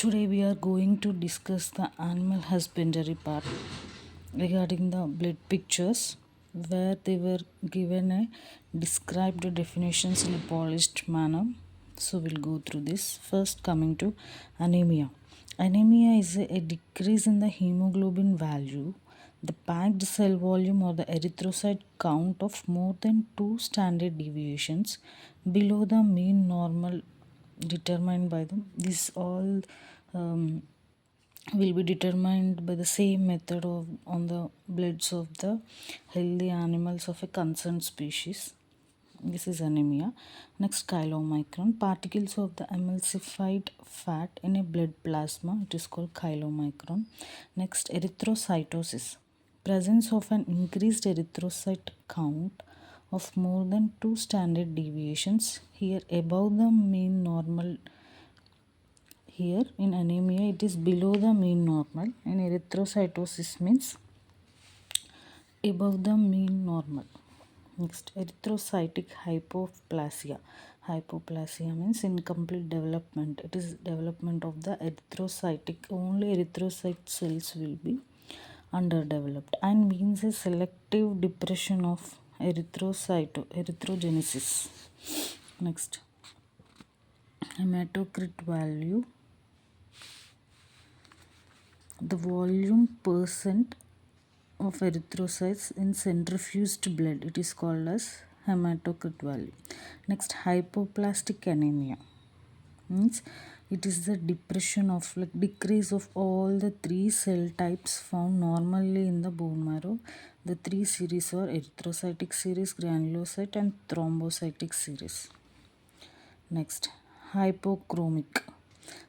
Today we are going to discuss the animal husbandry part regarding the blood pictures where they were given a described definitions in a polished manner. So we'll go through this. First, coming to anemia. Anemia is a decrease in the hemoglobin value, the packed cell volume or the erythrocyte count of more than 2 standard deviations below the mean normal determined by them. This all um, will be determined by the same method of on the bloods of the healthy animals of a concerned species. This is anemia. Next, chylomicron, particles of the emulsified fat in a blood plasma. It is called chylomicron. Next, erythrocytosis, presence of an increased erythrocyte count of more than 2 standard deviations, here above the mean normal. Here in anemia it is below the mean normal, and erythrocytosis means above the mean normal. Next, erythrocytic hypoplasia. Hypoplasia means incomplete development. It is development of the erythrocytic, only erythrocyte cells will be underdeveloped, and means a selective depression of erythrogenesis. Next, hematocrit value, the volume percent of erythrocytes in centrifuged blood. It is called as hematocrit value. Next, hypoplastic anemia means it is the depression of decrease of all the 3 cell types found normally in the bone marrow. The 3 series are erythrocytic series, granulocyte and thrombocytic series. Next, hypochromic,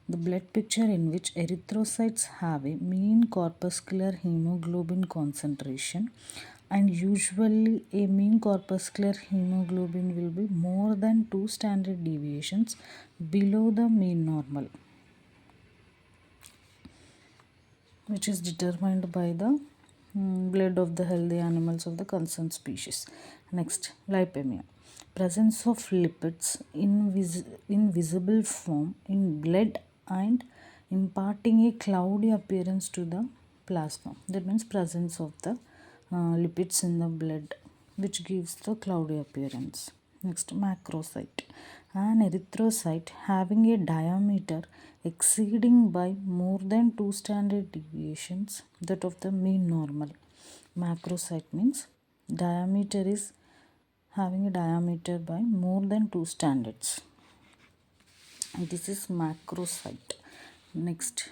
the blood picture in which erythrocytes have a mean corpuscular hemoglobin concentration, and usually a mean corpuscular hemoglobin will be more than 2 standard deviations below the mean normal, which is determined by the blood of the healthy animals of the concerned species. Next, lipemia, presence of lipids in visible form in blood and imparting a cloudy appearance to the plasma. That means presence of the lipids in the blood, which gives the cloudy appearance. Next, macrocyte, an erythrocyte having a diameter exceeding by more than 2 standard deviations that of the mean normal. Macrocyte means diameter is having a diameter by more than 2 standards. This is macrocyte. Next,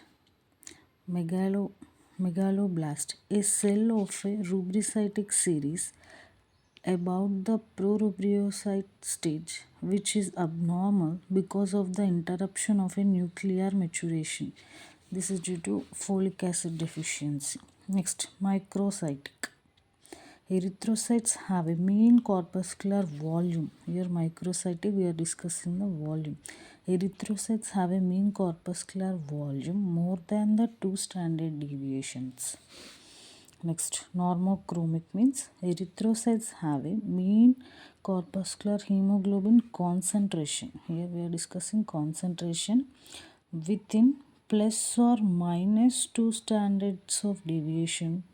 megaloblast, a cell of a rubricitic series about the prorubriocyte stage, which is abnormal because of the interruption of a nuclear maturation. This is due to folic acid deficiency. Next, microcytic, erythrocytes have a mean corpuscular volume. Here microcytic, we are discussing the volume. Erythrocytes have a mean corpuscular volume more than the 2 standard deviations. Next, normochromic means erythrocytes have a mean corpuscular hemoglobin concentration. Here we are discussing concentration within plus or minus 2 standards of deviation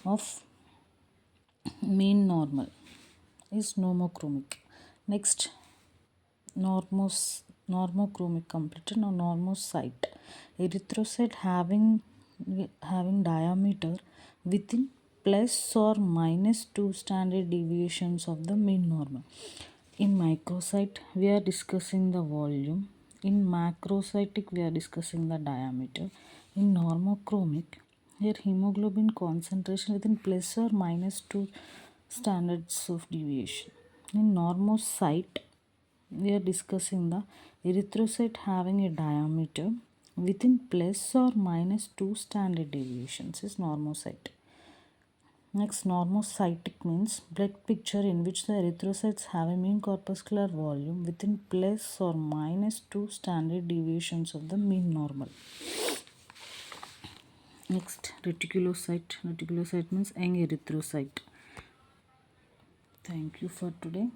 of mean normal is normochromic. Next, normochromic completed. Now normocyte, erythrocyte having diameter within plus or minus 2 standard deviations of the mean normal. In microcyte we are discussing the volume. In macrocytic we are discussing the diameter. In normochromic, here hemoglobin concentration within plus or minus 2 standards of deviation. In normocyte we are discussing the erythrocyte having a diameter within plus or minus 2 standard deviations is normocyte. Next, normocytic means blood picture in which the erythrocytes have a mean corpuscular volume within plus or minus 2 standard deviations of the mean normal. Next, reticulocyte. Reticulocyte means young erythrocyte. Thank you for today.